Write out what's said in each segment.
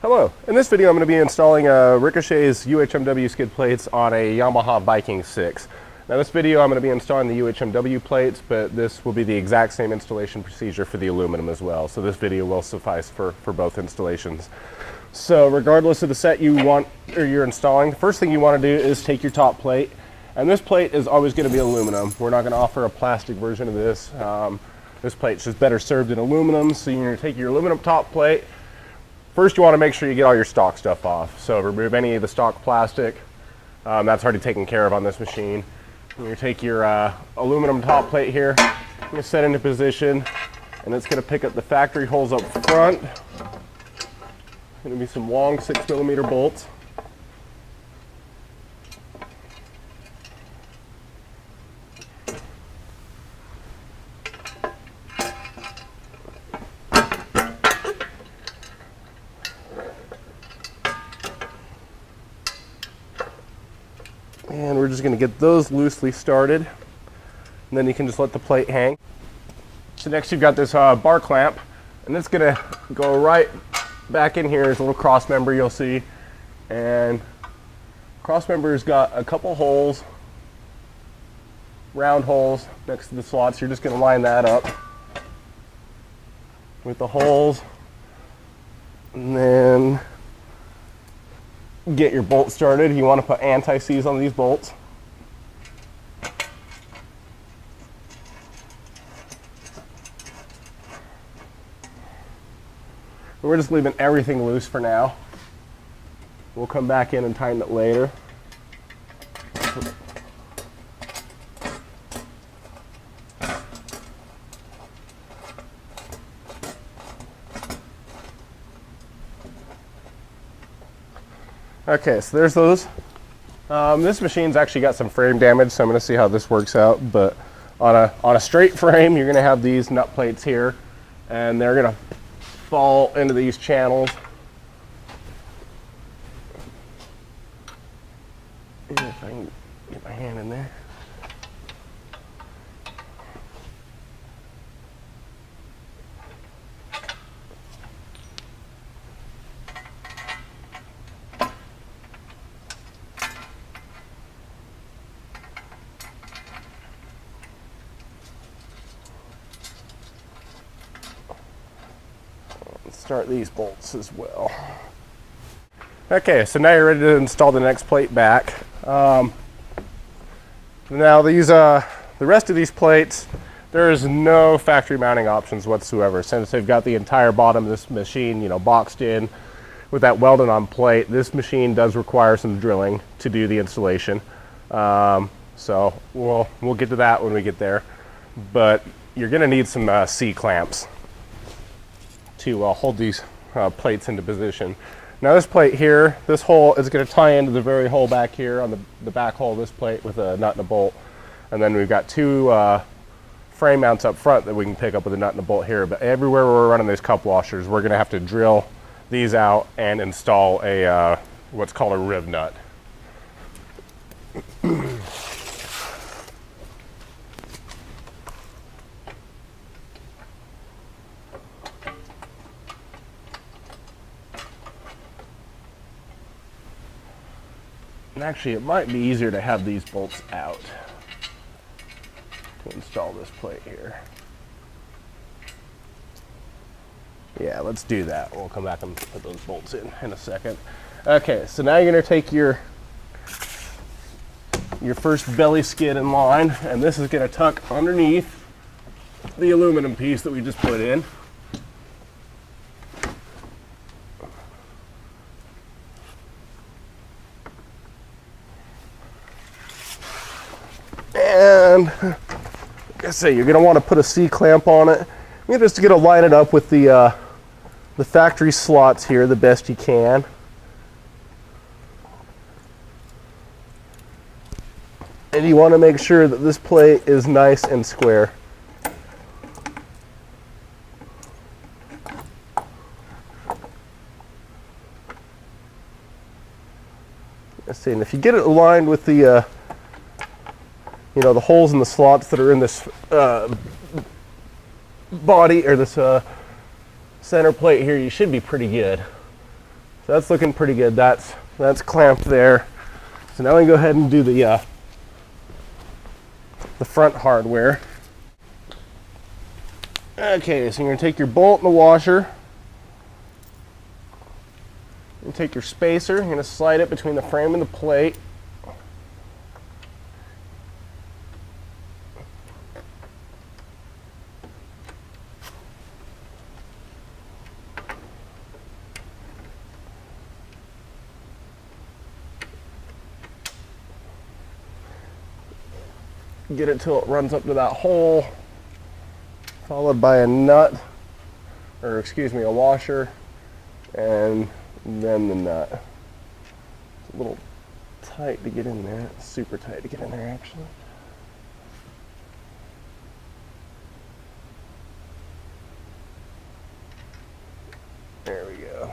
Hello, in this video I'm going to be installing Ricochet's UHMW skid plates on a Yamaha Viking VI. Now this video I'm going to be installing the UHMW plates, but this will be the exact same installation procedure for the aluminum as well. So this video will suffice for both installations. So regardless of the set you want or you're installing, the first thing you want to do is take your top plate. And this plate is always going to be aluminum. We're not going to offer a plastic version of this. This plate's just better served in aluminum, so you're going to take your aluminum top plate. First, you want to make sure you get all your stock stuff off. So remove any of the stock plastic. That's already taken care of on this machine. You take your aluminum top plate here, you set into position, and it's going to pick up the factory holes up front. Going to be some long 6mm bolts. And we're just going to get those loosely started, and then you can just let the plate hang. So next you've got this bar clamp, and it's going to go right back in here. There's a little cross member you'll see, and cross member's got a couple holes, round holes next to the slots. You're just going to line that up with the holes, and then get your bolt started. You want to put anti-seize on these bolts. We're just leaving everything loose for now. We'll come back in and tighten it later. Okay, so there's those. This machine's actually got some frame damage, so I'm going to see how this works out. But on a straight frame, you're going to have these nut plates here, and they're going to fall into these channels. If I can get my hand in there. Start these bolts as well. Okay, so now you're ready to install the next plate back. Now these, the rest of these plates, there is no factory mounting options whatsoever. Since they've got the entire bottom of this machine, boxed in with that welded on plate, this machine does require some drilling to do the installation. So we'll get to that when we get there. But you're going to need some C-clamps to hold these plates into position. Now this plate here, this hole is going to tie into the very hole back here on the back hole of this plate with a nut and a bolt. And then we've got two frame mounts up front that we can pick up with a nut and a bolt here. But everywhere we're running these cup washers, we're going to have to drill these out and install a what's called a rib nut. And actually, it might be easier to have these bolts out to install this plate here. Yeah, let's do that. We'll come back and put those bolts in a second. Okay, so now you're going to take your first belly skid in line, and this is going to tuck underneath the aluminum piece that we just put in. And like I say, you're going to want to put a C-clamp on it. You're just going to line it up with the factory slots here the best you can. And you want to make sure that this plate is nice and square. Let's see, and if you get it aligned with the the holes in the slots that are in this body or this center plate here, you should be pretty good. So that's looking pretty good. That's clamped there. So now we go ahead and do the front hardware. Okay, so you're gonna take your bolt and the washer. You take your spacer, you're gonna slide it between the frame and the plate. Get it till it runs up to that hole, followed by a nut, or excuse me, a washer, and then the nut. It's a little tight to get in there. It's super tight to get in there, actually. There we go.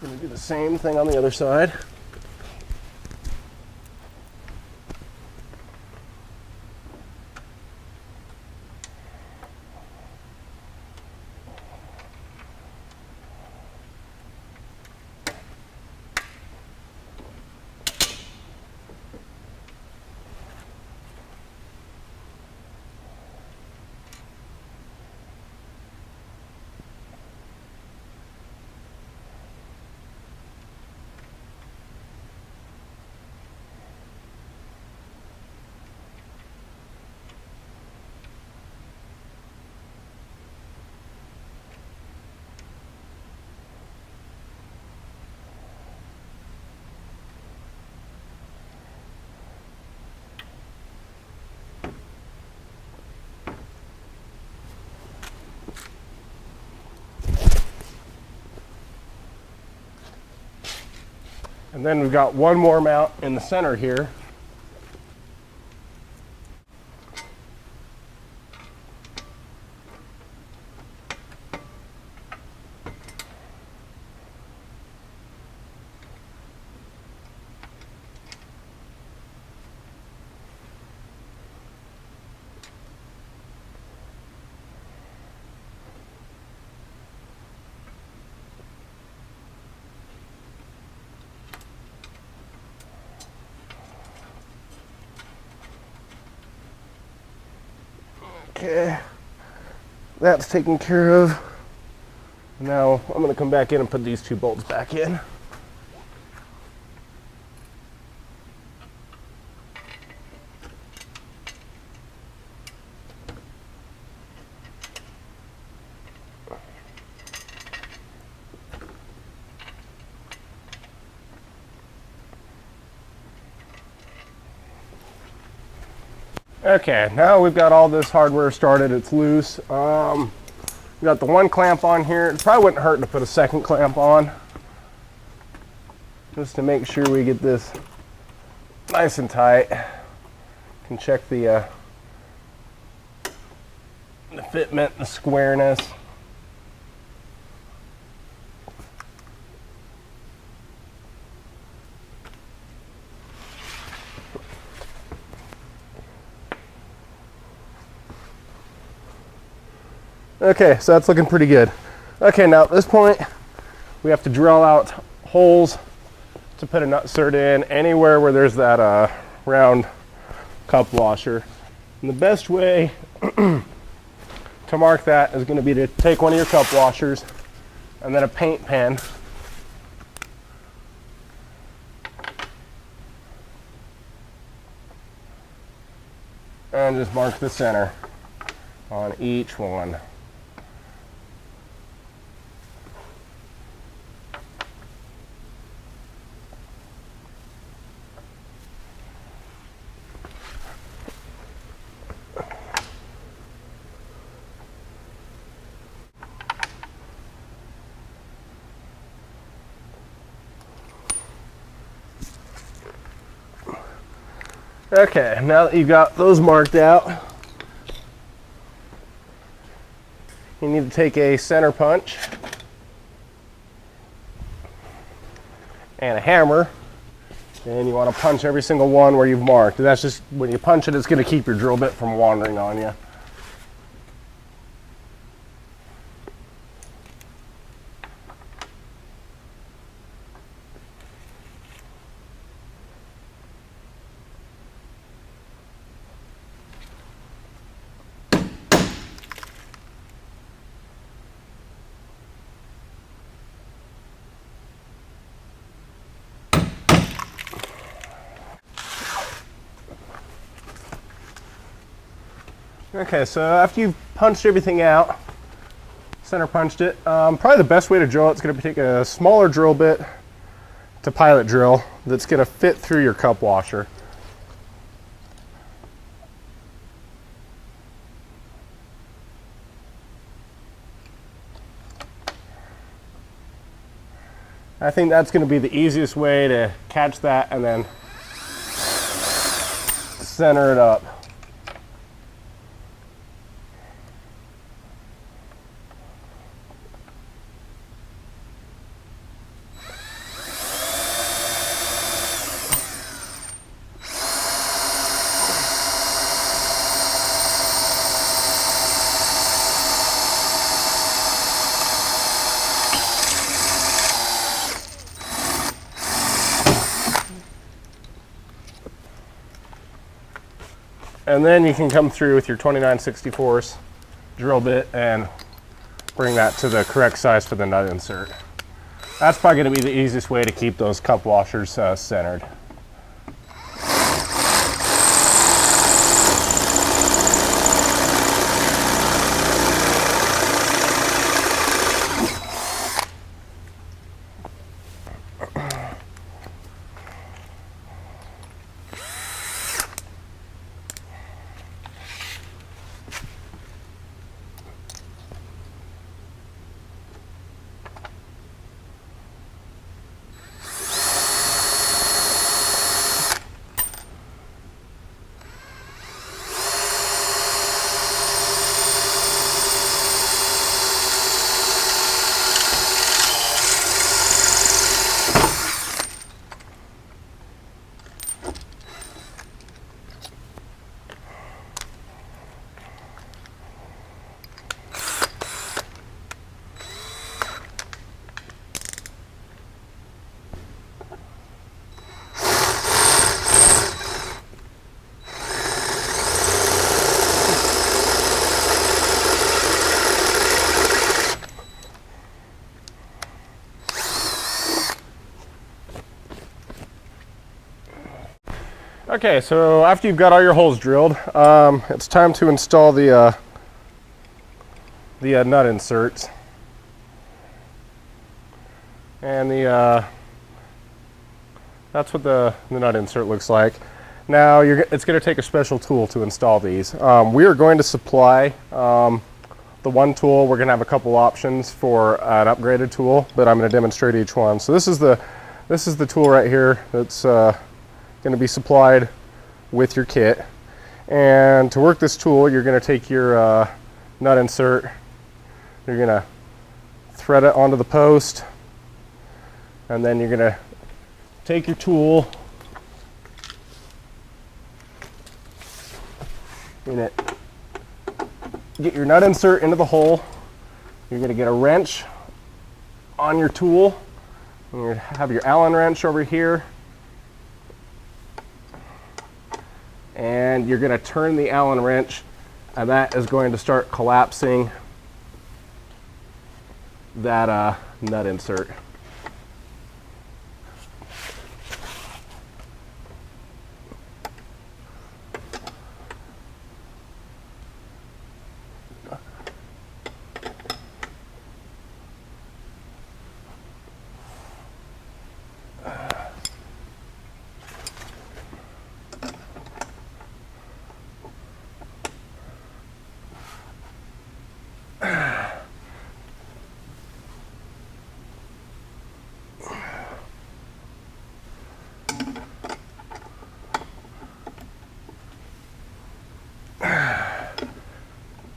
I'm going to do the same thing on the other side. And then we've got one more mount in the center here. Okay, that's taken care of. Now I'm going to come back in and put these two bolts back in. Okay, now we've got all this hardware started, it's loose. We've got the one clamp on here. It probably wouldn't hurt to put a second clamp on, just to make sure we get this nice and tight. Can check the fitment, the squareness. Okay, so that's looking pretty good. Okay, now at this point, we have to drill out holes to put a nut cert in anywhere where there's that round cup washer. And the best way to mark that is going to be to take one of your cup washers and then a paint pen. And just mark the center on each one. Okay, now that you've got those marked out, you need to take a center punch and a hammer And you want to punch every single one where you've marked. And that's just, when you punch it, it's going to keep your drill bit from wandering on you. Okay, so after you've punched everything out, center punched it, probably the best way to drill it's going to take a smaller drill bit to pilot drill that's going to fit through your cup washer. I think that's going to be the easiest way to catch that and then center it up. And then you can come through with your 29/64 drill bit and bring that to the correct size for the nut insert. That's probably going to be the easiest way to keep those cup washers centered. Okay, so after you've got all your holes drilled, it's time to install the nut inserts. And that's what the nut insert looks like. Now it's going to take a special tool to install these. We are going to supply the one tool. We're going to have a couple options for an upgraded tool, but I'm going to demonstrate each one. So this is the tool right here that's going to be supplied with your kit. And to work this tool, you're going to take your nut insert, you're going to thread it onto the post, and then you're going to take your tool in it, get your nut insert into the hole. You're going to get a wrench on your tool. You're going to have your Allen wrench over here, and you're going to turn the Allen wrench, and that is going to start collapsing that nut insert.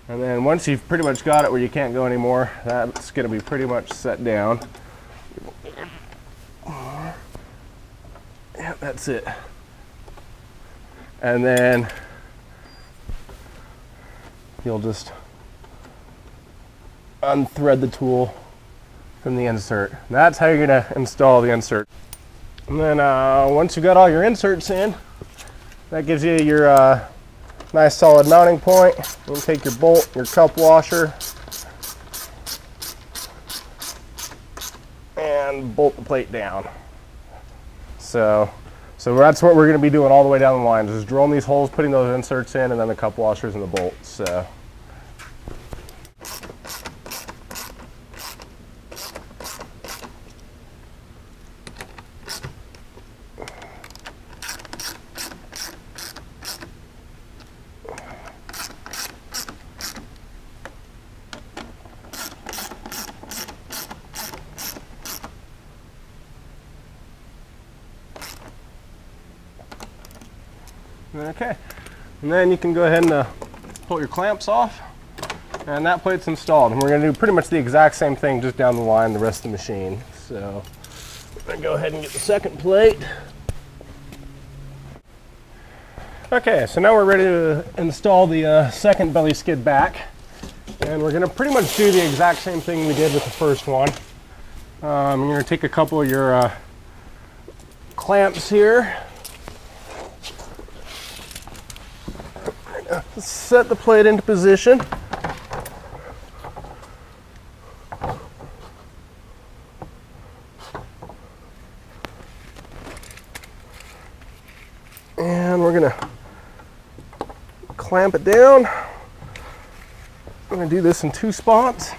And then once you've pretty much got it where you can't go anymore, that's going to be pretty much set down. Yeah, That's it. And then you'll just unthread the tool from the insert. That's how you're going to install the insert. And then once you've got all your inserts in, that gives you your nice solid mounting point. You can take your bolt, your cup washer, and bolt the plate down. So that's what we're going to be doing all the way down the line, just drilling these holes, putting those inserts in, and then the cup washers and the bolts. So. Okay, and then you can go ahead and pull your clamps off, and that plate's installed. And we're going to do pretty much the exact same thing just down the line the rest of the machine. So I'm going to go ahead and get the second plate. Okay, so now we're ready to install the second belly skid back, and we're going to pretty much do the exact same thing we did with the first one. I'm going to take a couple of your clamps here. Set the plate into position. And we're going to clamp it down. I'm going to do this in 2 spots.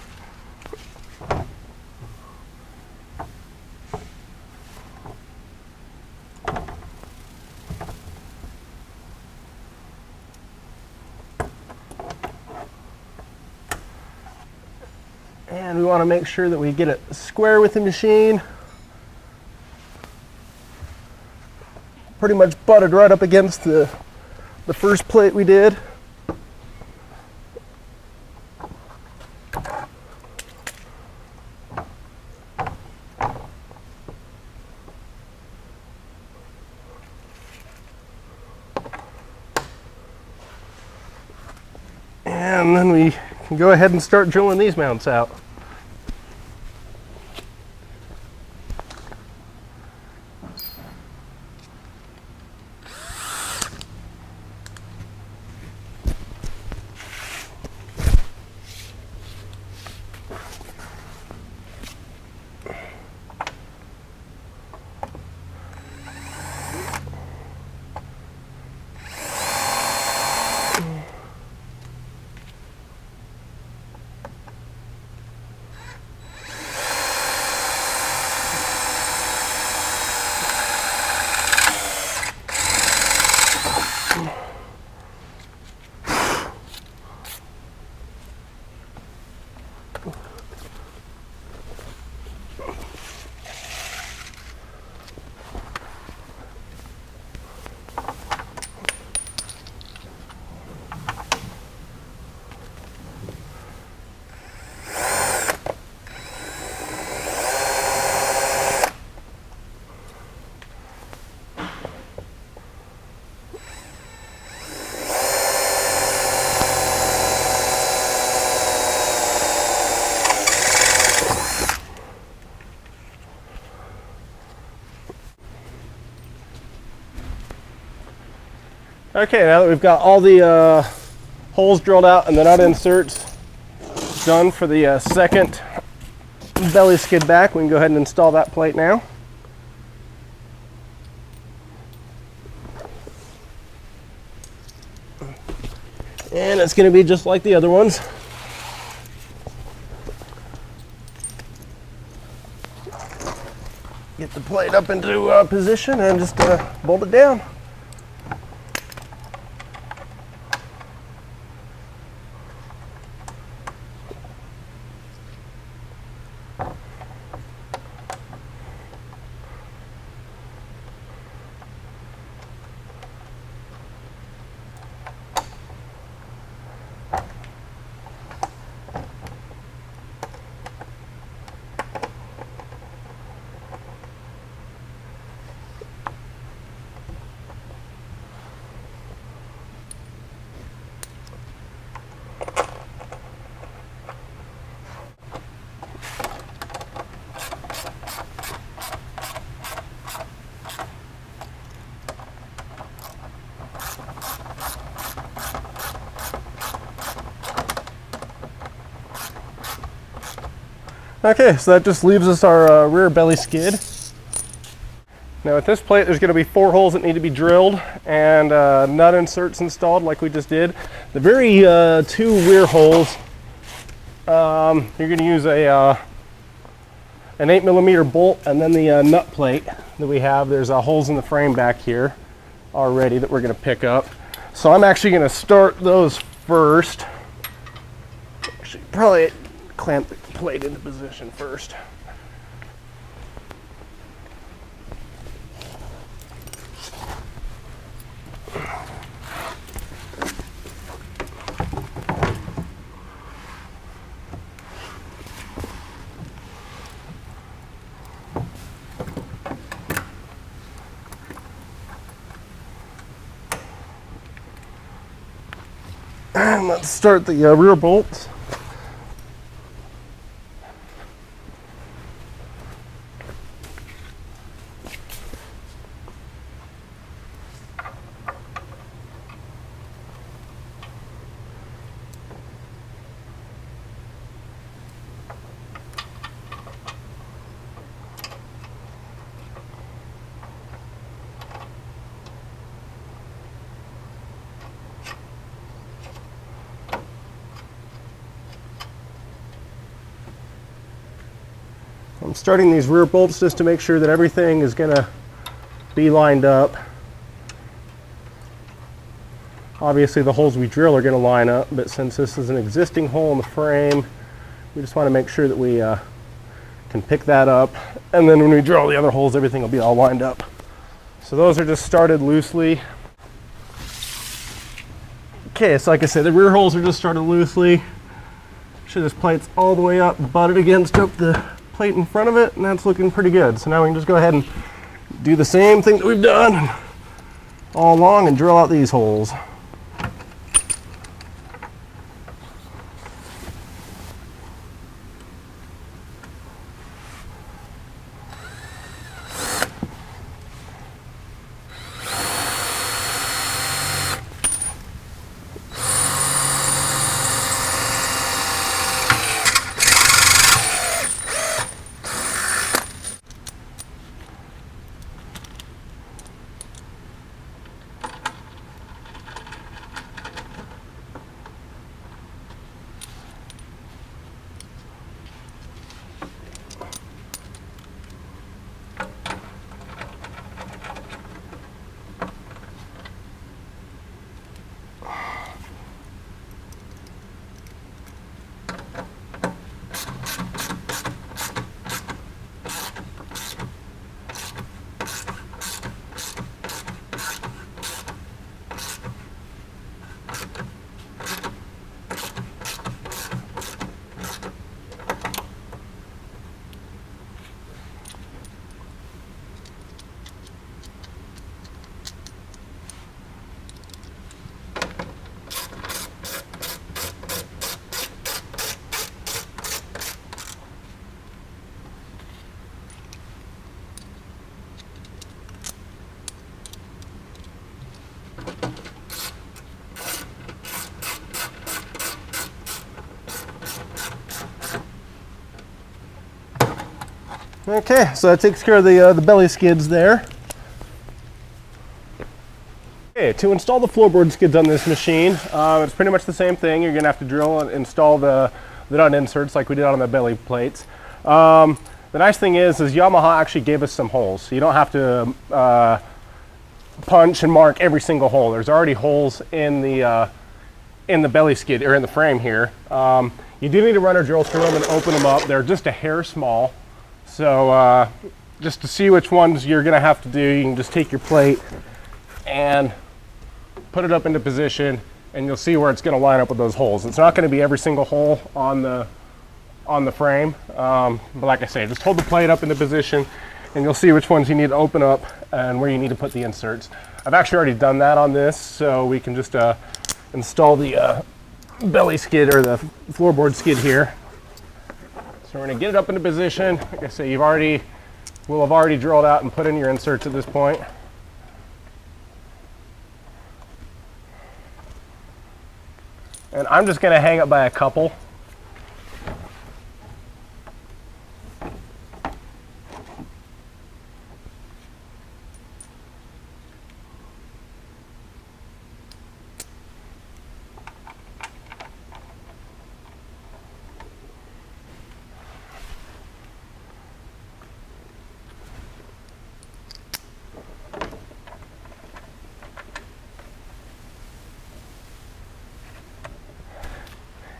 And we want to make sure that we get it square with the machine. Pretty much butted right up against the first plate we did. And then we can go ahead and start drilling these mounts out. Okay, now that we've got all the holes drilled out and the nut inserts done for the second belly skid back, we can go ahead and install that plate now. And it's going to be just like the other ones. Get the plate up into position and just bolt it down. Okay, so that just leaves us our rear belly skid. Now with this plate, there's going to be 4 holes that need to be drilled and nut inserts installed like we just did. The very 2 rear holes, you're going to use an 8mm bolt, and then the nut plate that we have. There's holes in the frame back here already that we're going to pick up. So I'm actually going to start those first. Actually, probably clamp the plate into position first. And let's start the rear bolts. I'm starting these rear bolts just to make sure that everything is going to be lined up. Obviously the holes we drill are going to line up, but since this is an existing hole in the frame, we just want to make sure that we can pick that up, and then when we drill the other holes, everything will be all lined up. So those are just started loosely. Okay, so like I said, the rear holes are just started loosely. Make sure this plate's all the way up, butted against the plate in front of it, and that's looking pretty good. So now we can just go ahead and do the same thing that we've done all along and drill out these holes. Okay, so that takes care of the belly skids there. Okay, to install the floorboard skids on this machine, it's pretty much the same thing. You're going to have to drill and install the nut inserts like we did on the belly plates. The nice thing is Yamaha actually gave us some holes, so you don't have to punch and mark every single hole. There's already holes in the belly skid, or in the frame here. You do need to run a drill through them and open them up. They're just a hair small. So just to see which ones you're going to have to do, you can just take your plate and put it up into position, and you'll see where it's going to line up with those holes. It's not going to be every single hole on the frame, but like I say, just hold the plate up into position, and you'll see which ones you need to open up and where you need to put the inserts. I've actually already done that on this, so we can just install the belly skid, or the floorboard skid here. So we're going to get it up into position. Like I say, we'll have already drilled out and put in your inserts at this point. And I'm just going to hang it by a couple.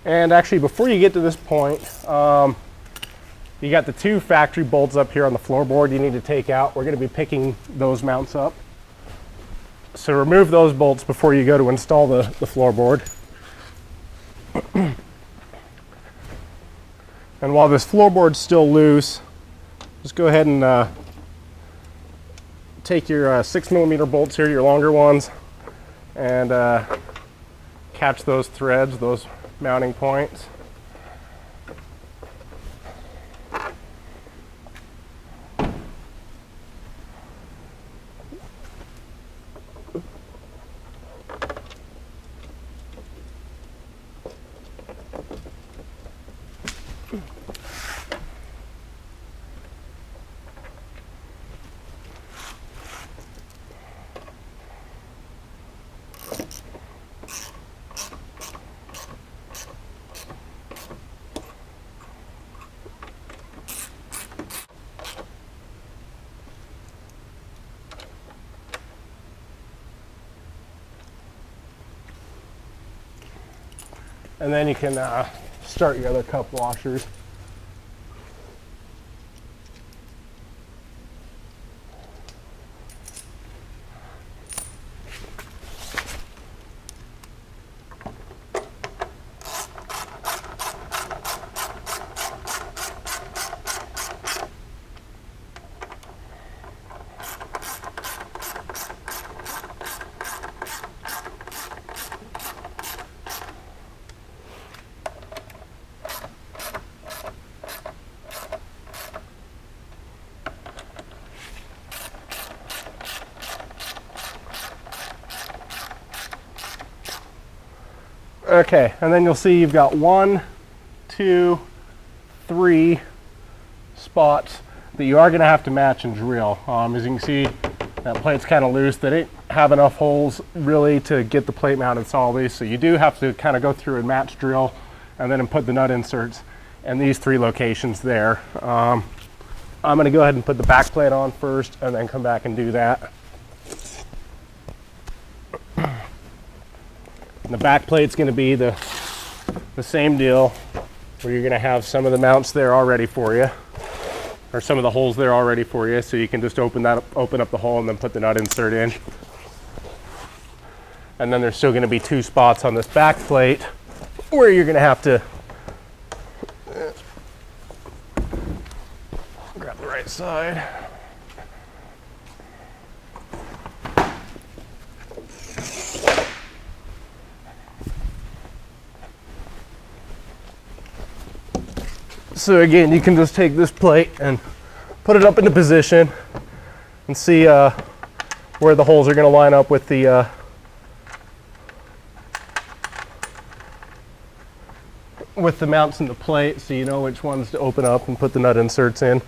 And actually, before you get to this point, you got the 2 factory bolts up here on the floorboard you need to take out. We're going to be picking those mounts up. So remove those bolts before you go to install the floorboard. And while this floorboard's still loose, just go ahead and take your 6mm bolts here, your longer ones, and catch those threads, those mounting points. And then you can start your other cup washers. Okay, and then you'll see you've got 1, 2, 3 spots that you are going to have to match and drill. As you can see, that plate's kind of loose. They didn't have enough holes really to get the plate mount installed these, so you do have to kind of go through and match drill and then put the nut inserts in these 3 locations there. I'm going to go ahead and put the back plate on first and then come back and do that. And the back plate's going to be the same deal, where you're going to have some of the mounts there already for you, or some of the holes there already for you, so you can just open up the hole and then put the nut insert in. And then there's still going to be 2 spots on this back plate where you're going to have to grab the right side. So again, you can just take this plate and put it up into position and see where the holes are going to line up with the mounts in the plate, so you know which ones to open up and put the nut inserts in.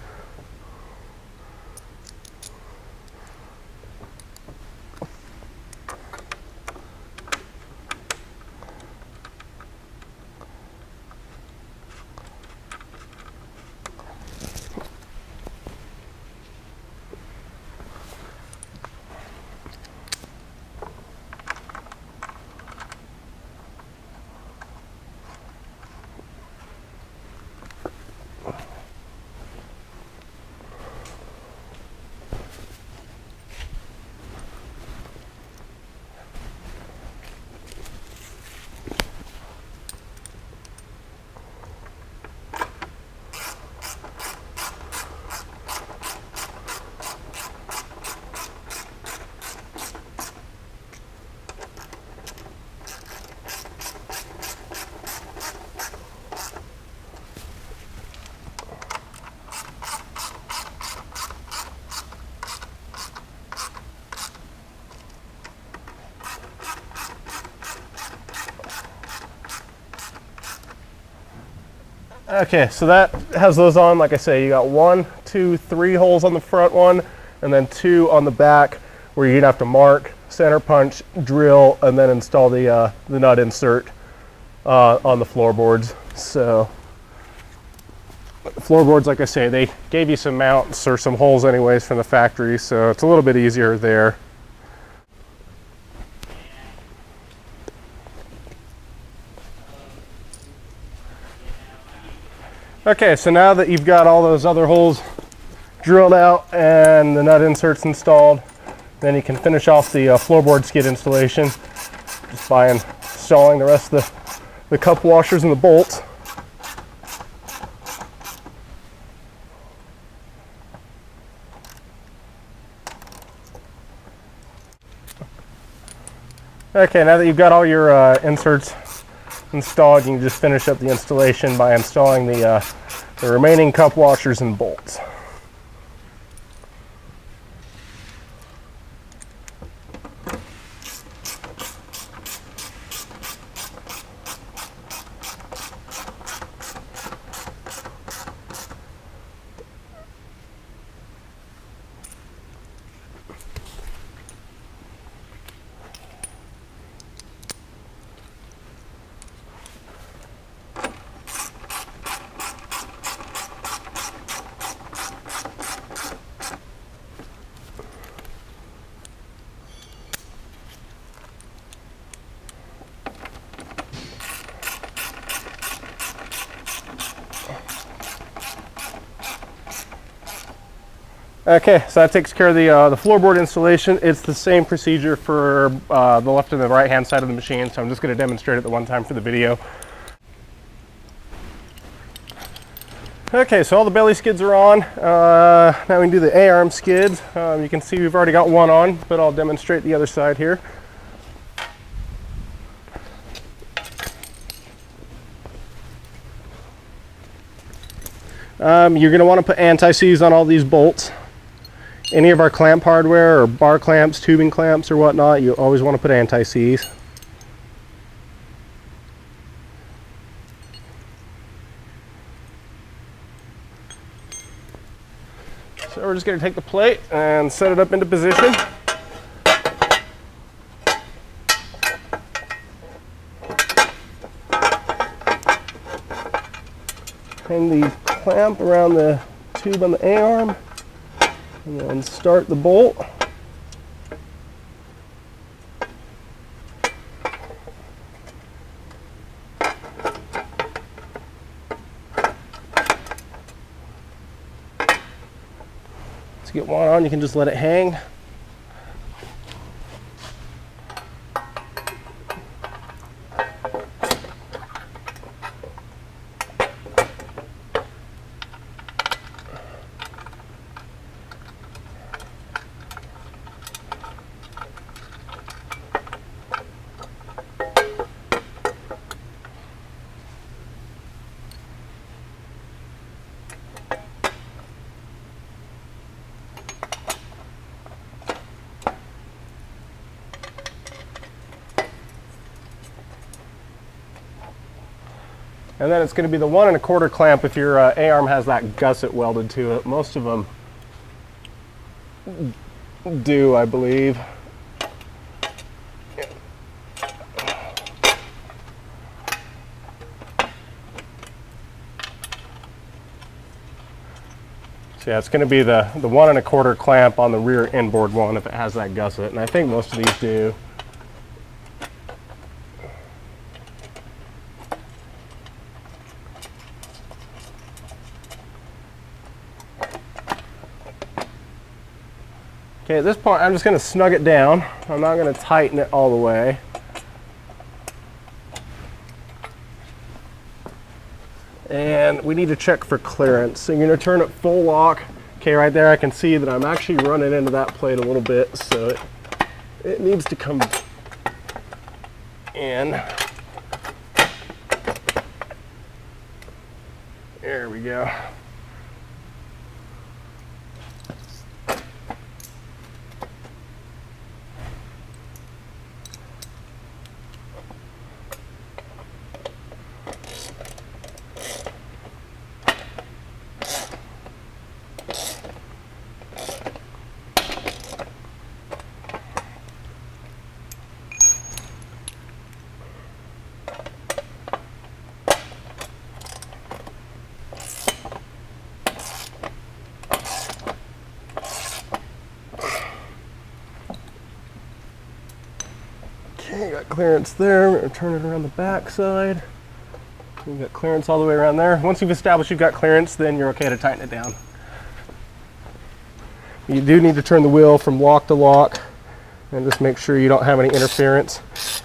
Okay, so that has those on. Like I say, you got 1, 2, 3 holes on the front one, and then 2 on the back, where you're gonna have to mark, center punch, drill, and then install the nut insert on the floorboards. So the floorboards, like I say, they gave you some mounts or some holes anyways from the factory, so it's a little bit easier there. Okay, so now that you've got all those other holes drilled out and the nut inserts installed, then you can finish off the floorboard skid installation just by installing the rest of the cup washers and the bolts. Okay, now that you've got all your inserts installed, you can just finish up the installation by installing the remaining cup washers and bolts. Okay, so that takes care of the floorboard installation. It's the same procedure for the left and the right hand side of the machine, so I'm just going to demonstrate it the one time for the video. Okay, so all the belly skids are on. Now we can do the A-arm skids. You can see we've already got one on, but I'll demonstrate the other side here. You're going to want to put anti-seize on all these bolts. Any of our clamp hardware or bar clamps, tubing clamps or whatnot, you always want to put anti-seize. So we're just going to take the plate and set it up into position. Hang the clamp around the tube on the A-arm. And then start the bolt. To get one on, you can just let it hang. And then it's going to be the 1 1/4 clamp if your A-arm has that gusset welded to it. Most of them do, I believe. So yeah, it's going to be the 1 1/4 clamp on the rear inboard one if it has that gusset, and I think most of these do. Okay, at this point I'm just going to snug it down. I'm not going to tighten it all the way. And we need to check for clearance. So you're going to turn it full lock. Okay, right there I can see that I'm actually running into that plate a little bit, so it needs to come in. There we go. Okay, got clearance there. We're going to turn it around the back side. You've got clearance all the way around there. Once you've established you've got clearance, then you're okay to tighten it down. You do need to turn the wheel from lock to lock and just make sure you don't have any interference.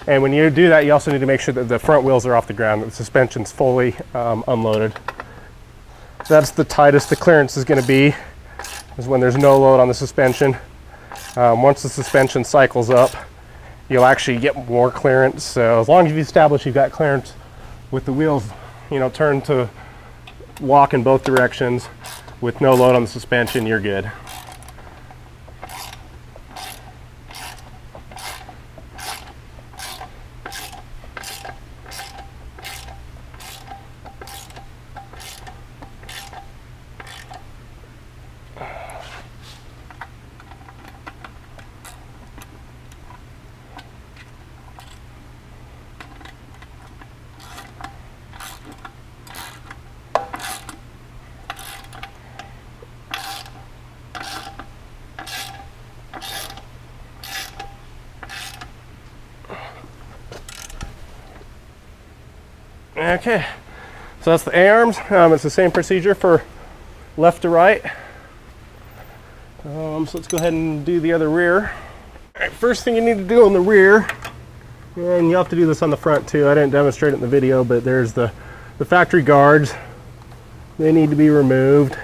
And when you do that, you also need to make sure that the front wheels are off the ground, that the suspension's fully unloaded. That's the tightest the clearance is going to be, is when there's no load on the suspension. Once the suspension cycles up, you'll actually get more clearance. So as long as you've established you've got clearance with the wheels, you know, turned to lock in both directions with no load on the suspension, you're good. Okay, so that's the A-arms. It's the same procedure for left to right. So let's go ahead and do the other rear. All right, first thing you need to do on the rear, and you'll have to do this on the front too. I didn't demonstrate it in the video, but there's the factory guards. They need to be removed.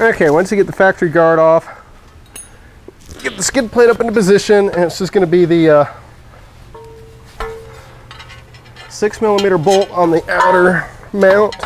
Okay, once you get the factory guard off, get the skid plate up into position, and it's just going to be the 6mm bolt on the outer mount.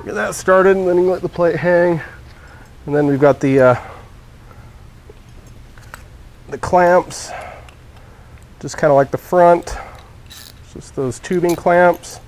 Get that started, and then you let the plate hang. And then we've got the clamps, just kind of like the front. It's just those tubing clamps.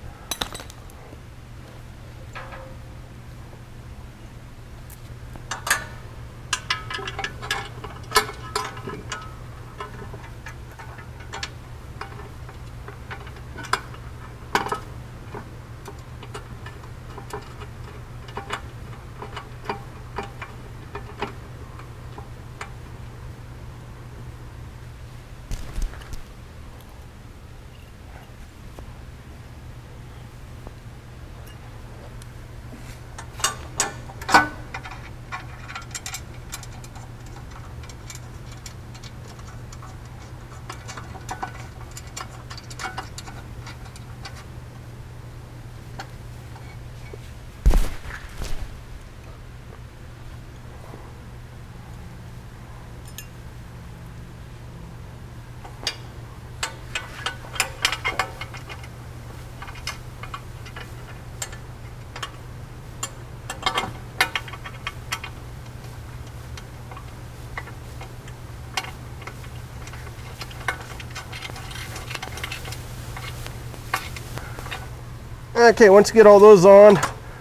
Okay, once you get all those on,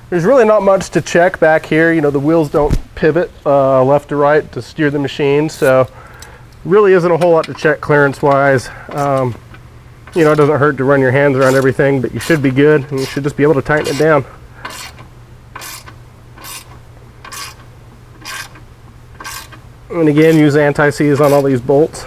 there's really not much to check back here. You know, the wheels don't pivot left to right to steer the machine, so really isn't a whole lot to check clearance-wise. You know, it doesn't hurt to run your hands around everything, but you should be good, and you should just be able to tighten it down. And again, use anti-seize on all these bolts.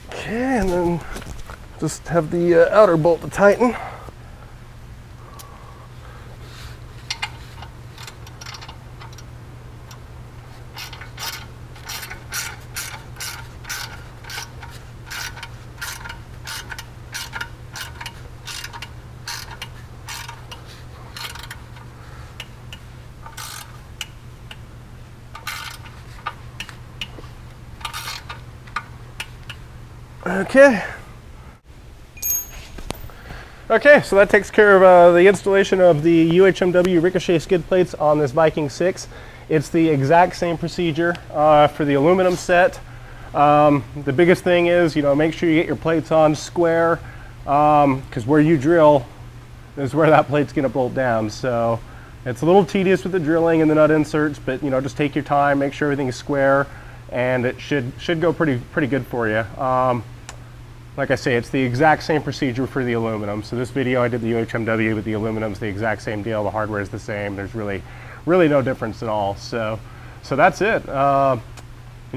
Okay, and then just have the outer bolt to tighten. Okay, so that takes care of the installation of the UHMW Ricochet skid plates on this Viking 6. It's the exact same procedure for the aluminum set. The biggest thing is, you know, make sure you get your plates on square, because where you drill is where that plate's going to bolt down. So it's a little tedious with the drilling and the nut inserts, but you know, just take your time, make sure everything's square, and it should go pretty good for you. Like I say, it's the exact same procedure for the aluminum. So this video I did the UHMW, but the aluminum's the exact same deal. The hardware is the same. There's really no difference at all. So that's it. You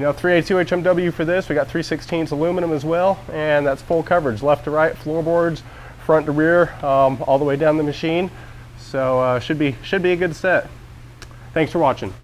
know, 3/8 UHMW for this. We got 3/16 aluminum as well, and that's full coverage, left to right, floorboards, front to rear, all the way down the machine. So should be a good set. Thanks for watching.